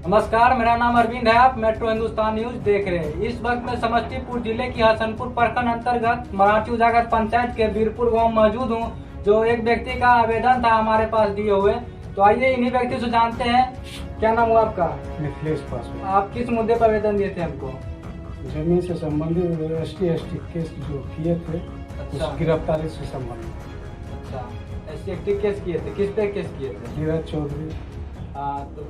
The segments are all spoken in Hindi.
नमस्कार, मेरा नाम अरविंद है। आप मेट्रो हिंदुस्तान न्यूज देख रहे हैं। इस वक्त मैं समस्तीपुर जिले की हसनपुर प्रखंड अंतर्गत मराठी उजागर पंचायत के बीरपुर गांव मौजूद हूं, जो एक व्यक्ति का आवेदन था हमारे पास दिए हुए। तो आइए इन्हीं व्यक्ति से जानते हैं। क्या नाम हुआ आपका? मिथिलेश पासवान। आप किस मुद्दे पर आवेदन दिए थे हमको? जमीन से संबंधित एसटी केस जो किए थे, अच्छा, उस गिरफ्तारी से संबंधित। अच्छा, SC केस किए थे। किस पे केस किए थे? नीरज चौधरी, तो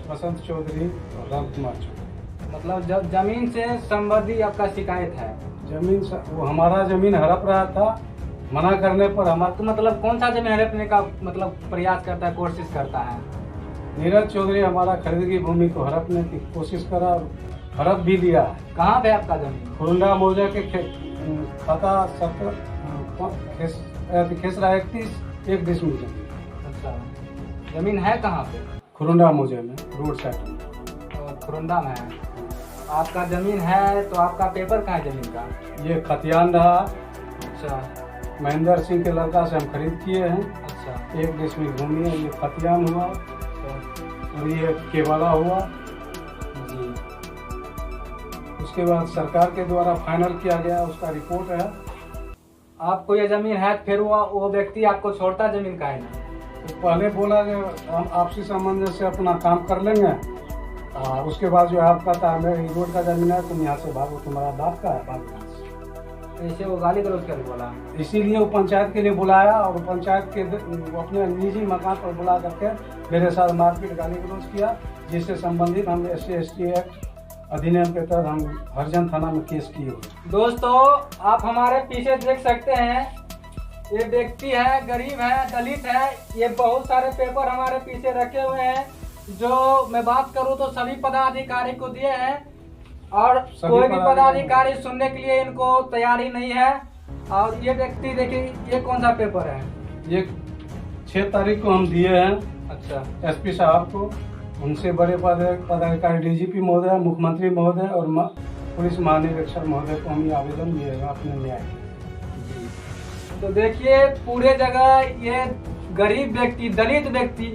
बसंत चौधरी और राम कुमार चौधरी। मतलब जब जमीन से संबंधी आपका शिकायत है? जमीन से वो हमारा जमीन हड़प रहा था, मना करने पर हमारा तो मतलब कौन सा जमीन हड़पने का मतलब प्रयास करता है, कोशिश करता है? नीरज चौधरी हमारा खरीद की भूमि को हड़पने की कोशिश करा, हड़प भी लिया है। कहाँ पे आपका जमीन? खुरुंडा मौजा के खाता 31 डिसमिल जमीन। अच्छा, जमीन है कहाँ पे? खुरुंडा मौजे में, रोड साइड में। और खुरुंडा में है। आपका जमीन है तो आपका पेपर कहाँ है जमीन का? ये खतियान रहा, अच्छा महेंद्र सिंह के लड़का से हम खरीद किए हैं। अच्छा 1 डिसमिल भूमि है, ये खतियान हुआ और ये केवाला हुआ। जी। उसके बाद सरकार के द्वारा फाइनल किया गया, उसका रिपोर्ट है। आपको ये जमीन है, फिर वो व्यक्ति आपको छोड़ता जमीन का है नहीं? तो पहले बोला कि हम आपसी सामंजस्य से अपना काम कर लेंगे, और उसके बाद जो आपका था हमें रोड का जमीन है, तुम यहाँ से भागो, तुम्हारा बाप का है, बाप का है। ऐसे वो गाली गलौज कर बोला? इसीलिए वो पंचायत के लिए बुलाया, और पंचायत के वो अपने निजी मकान पर बुला करके मेरे साथ मारपीट गाली गलौज किया, जिससे संबंधित हम SC/ST एक्ट अधिनियम के तहत हम हरिजन थाना में केस किए हुए। दोस्तों, आप हमारे पीछे देख सकते हैं, ये व्यक्ति है, गरीब है, दलित है। ये बहुत सारे पेपर हमारे पीछे रखे हुए हैं, जो मैं बात करूं तो सभी पदाधिकारी को दिए हैं, और कोई भी पदाधिकारी सुनने के लिए इनको तैयारी नहीं है। और ये व्यक्ति देखिए, ये कौन सा पेपर है? ये 6 तारीख को हम दिए हैं। अच्छा, SP साहब को, उनसे बड़े पदाधिकारी DGP महोदय, मुख्यमंत्री महोदय और पुलिस महानिरीक्षक महोदय को हम ये आवेदन दिए हैं अपने न्याय के। तो देखिए, पूरे जगह ये गरीब व्यक्ति, दलित व्यक्ति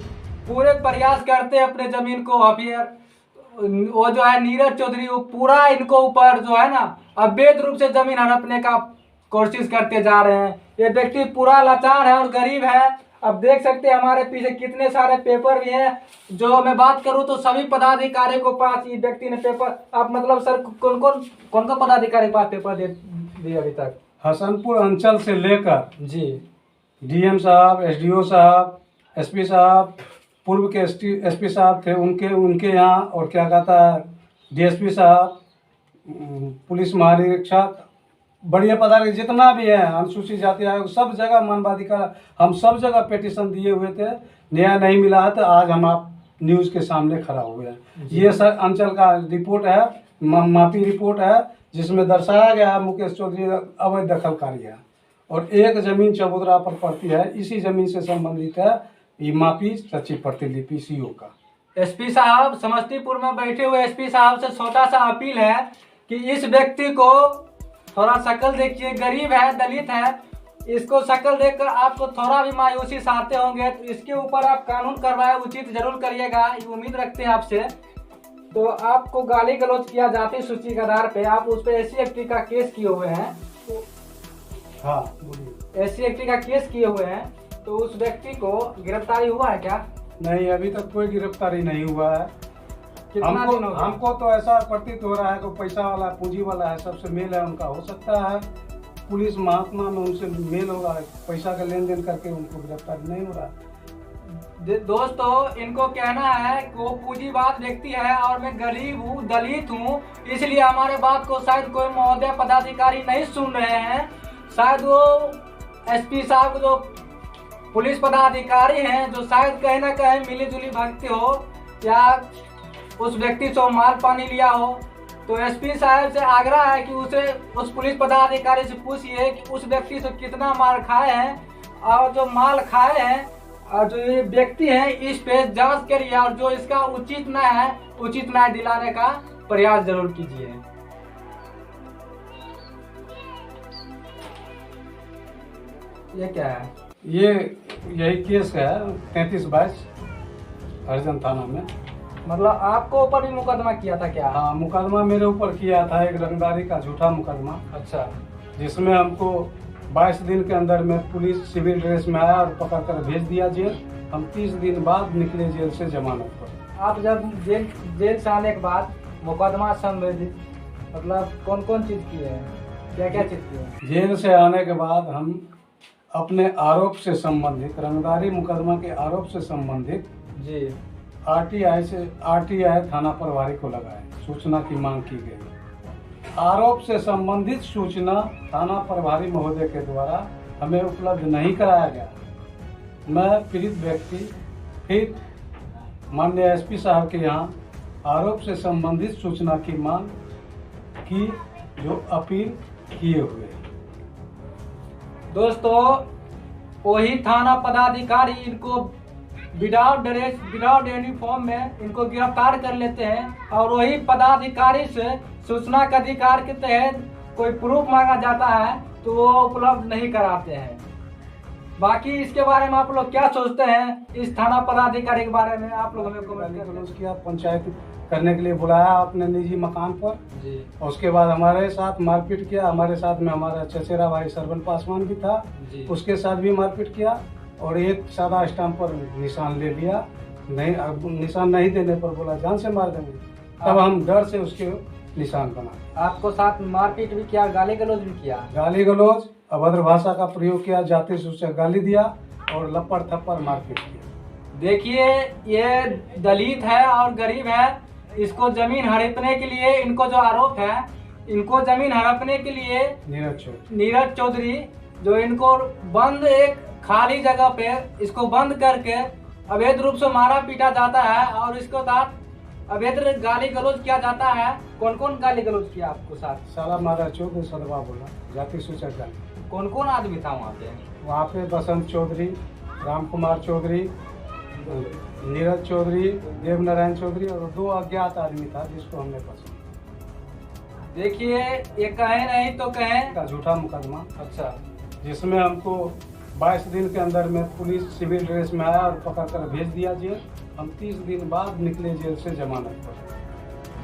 पूरे प्रयास करते हैं अपने जमीन को। वो जो है नीरज चौधरी, वो पूरा इनको ऊपर जो है ना अवैध रूप से जमीन हड़पने का कोशिश करते जा रहे हैं। ये व्यक्ति पूरा लाचार है और गरीब है। अब देख सकते हैं हमारे पीछे कितने सारे पेपर भी हैं। जो मैं बात करूं तो सभी पदाधिकारी को पास ये व्यक्ति ने पेपर, आप मतलब सर कौन पदाधिकारी के पास पेपर दिए अभी तक? हसनपुर अंचल से लेकर जी, DM साहब, SDO साहब, SP साहब, पूर्व के SP साहब थे, उनके यहाँ, और क्या कहता है DSP साहब, पुलिस महानिरीक्षक, बढ़िया पदाधिकारी जितना भी है, अनुसूचित जाति आयोग, सब जगह मानवाधिकार, हम सब जगह पिटीशन दिए हुए थे, न्याय नहीं मिला है। तो आज हम आप न्यूज़ के सामने खड़ा हुए हैं। ये सर अंचल का रिपोर्ट है, मापी रिपोर्ट है, जिसमें दर्शाया गया है मुकेश चौधरी अवैध दखलकारी है, और एक जमीन चबूतरा पर पड़ती है, इसी जमीन से संबंधित है ये मापी सचिव प्रतिलिपि CO का। SP साहब, समस्तीपुर में बैठे हुए SP साहब से छोटा सा अपील है कि इस व्यक्ति को थोड़ा शक्ल देखिए, गरीब है, दलित है, इसको शक्ल देखकर आपको थोड़ा भी मायूसी आते होंगे, तो इसके ऊपर आप कानून करवाए उचित जरूर करिएगा, ये उम्मीद रखते हैं आपसे। तो आपको गाली गलौज किया जाति सूची के आधार पे, आप उस पर SC/ST का केस किए हुए हैं। हाँ बोलिए। SC/ST का केस किए हुए हैं, तो उस व्यक्ति को गिरफ्तारी हुआ है क्या? नहीं, अभी तक कोई गिरफ्तारी नहीं हुआ है। कितना दिन हो गया? हमको तो ऐसा प्रतीत हो रहा है कि पैसा वाला, पूंजी वाला है, सबसे मेल है उनका। हो सकता है पुलिस महात्मा में उनसे मेल होगा, पैसा का लेन देन करके उनको गिरफ्तारी नहीं हो रहा है। दोस्तों, इनको कहना है कि वो पूंजीवाद व्यक्ति है और मैं गरीब हूँ, दलित हूँ, इसलिए हमारे बात को शायद कोई महोदय पदाधिकारी नहीं सुन रहे हैं। शायद वो SP साहब जो पुलिस पदाधिकारी हैं, जो शायद कहीं ना कहीं मिली जुली भक्ति हो, या उस व्यक्ति से माल पानी लिया हो। तो SP साहब से आग्रह है कि उसे, उस पुलिस पदाधिकारी से पूछिए कि उस व्यक्ति से कितना माल खाए हैं, और जो माल खाए हैं और जो ये व्यक्ति है, इस पे जांच करिए, और जो इसका उचित न्याय है, उचित न्याय दिलाने का प्रयास जरूर कीजिए। ये क्या है? ये यही केस है 33/22 हरिजन थाना में। मतलब आपको ऊपर भी मुकदमा किया था क्या? हाँ, मुकदमा मेरे ऊपर किया था, एक रंगदारी का झूठा मुकदमा, अच्छा। जिसमें हमको 22 दिन के अंदर में पुलिस सिविल ड्रेस में आया और पकड़ कर भेज दिया जेल। हम 30 दिन बाद निकले जेल से जमानत पर। आप जब जेल से आने के बाद मुकदमा संबंधित मतलब कौन कौन चीज की है, क्या क्या चीज की है? जेल से आने के बाद हम अपने आरोप से संबंधित, रंगदारी मुकदमा के आरोप से संबंधित जी आरटीआई थाना प्रभारी को लगाए, सूचना की मांग की गई। आरोप से संबंधित सूचना थाना प्रभारी महोदय के द्वारा हमें उपलब्ध नहीं कराया गया। मैं पीड़ित व्यक्ति फिर माननीय एसपी साहब के यहाँ आरोप से संबंधित सूचना की मांग की, जो अपील किए हुए। दोस्तों, वही थाना पदाधिकारी इनको विदाउट ड्रेस, विदाउट यूनिफॉर्म में इनको गिरफ्तार कर लेते हैं और वही पदाधिकारी से सूचना के अधिकार के तहत कोई प्रूफ मांगा जाता है तो वो उपलब्ध नहीं कराते हैं। बाकी इसके बारे में आप लोग क्या सोचते हैं? इस थाना पदाधिकारी के बारे में आप लोग हमें कमेंट किया। पंचायत करने के लिए बुलाया अपने निजी मकान पर जी। और उसके बाद हमारे साथ मारपीट किया। हमारे साथ में हमारा चचेरा भाई सरवन पासवान भी था जी। उसके साथ भी मारपीट किया और एक सादा स्टाम्प पर निशान ले लिया। नहीं, निशान नहीं देने पर बोला जान से मार देंगे। तब हम डर से उसके निशान बना। आपको साथ मारपीट भी किया, गाली गलौज भी किया? गाली गलौज, अभद्र भाषा का प्रयोग किया, जाति से गाली दिया और लपड़ थप्पड़ मारपीट किया। देखिए, ये दलित है और गरीब है। इसको जमीन हड़पने के लिए, इनको जो आरोप है, इनको जमीन हड़पने के लिए नीरज चौधरी जो इनको बंद एक खाली जगह पे इसको बंद करके अवैध रूप से मारा पीटा जाता है और इसके साथ अवैध गाली गलौज किया जाता है। कौन कौन गाली गलौज किया आपको साथ? साला मारा चौधरी, सदवा बोला, जाति सूचक गाली। कौन कौन आदमी था वहाँ पे? वहाँ पे बसंत चौधरी, राम कुमार चौधरी, नीरज चौधरी, देवनारायण चौधरी और 2 अज्ञात आदमी था जिसको हमने पसंद। देखिए, ये कहे नहीं तो कहें का झूठा मुकदमा, अच्छा, जिसमें हमको 22 दिन के अंदर में पुलिस सिविल ड्रेस में आया और पकड़ कर भेज दिया जेल। हम 30 दिन बाद निकले जेल से जमानत पर।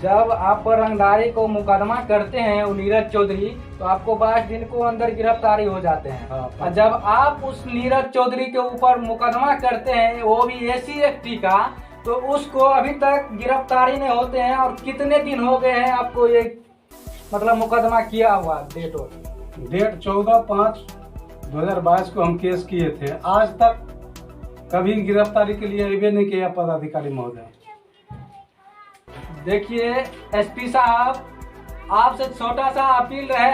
जब आप पर रंगदारी को मुकदमा करते हैं वो नीरज चौधरी, तो आपको 22 दिन को अंदर गिरफ्तारी हो जाते हैं। और जब आप उस नीरज चौधरी के ऊपर मुकदमा करते हैं, वो भी SC/ST का, तो उसको अभी तक गिरफ्तारी नहीं होते हैं। और कितने दिन हो गए हैं आपको ये मतलब मुकदमा किया हुआ? डेट 14/5/2022 को हम केस किए थे। आज तक कभी गिरफ्तारी के लिए अभी नहीं किया पदाधिकारी महोदय। देखिए SP साहब, आपसे छोटा सा अपील है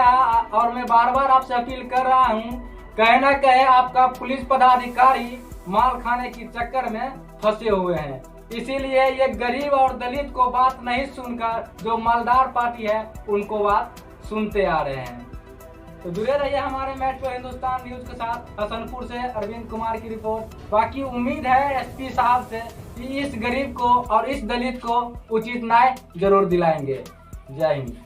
और मैं बार बार आपसे अपील कर रहा हूँ, कहे ना कहे आपका पुलिस पदाधिकारी माल खाने की चक्कर में फंसे हुए हैं। इसीलिए ये गरीब और दलित को बात नहीं सुनकर जो मालदार पार्टी है उनको बात सुनते आ रहे हैं। तो जुड़े रहिए हमारे मेट्रो हिंदुस्तान न्यूज के साथ। हसनपुर से अरविंद कुमार की रिपोर्ट। बाकी उम्मीद है SP साहब से कि इस गरीब को और इस दलित को उचित न्याय जरूर दिलाएंगे। जय हिंद।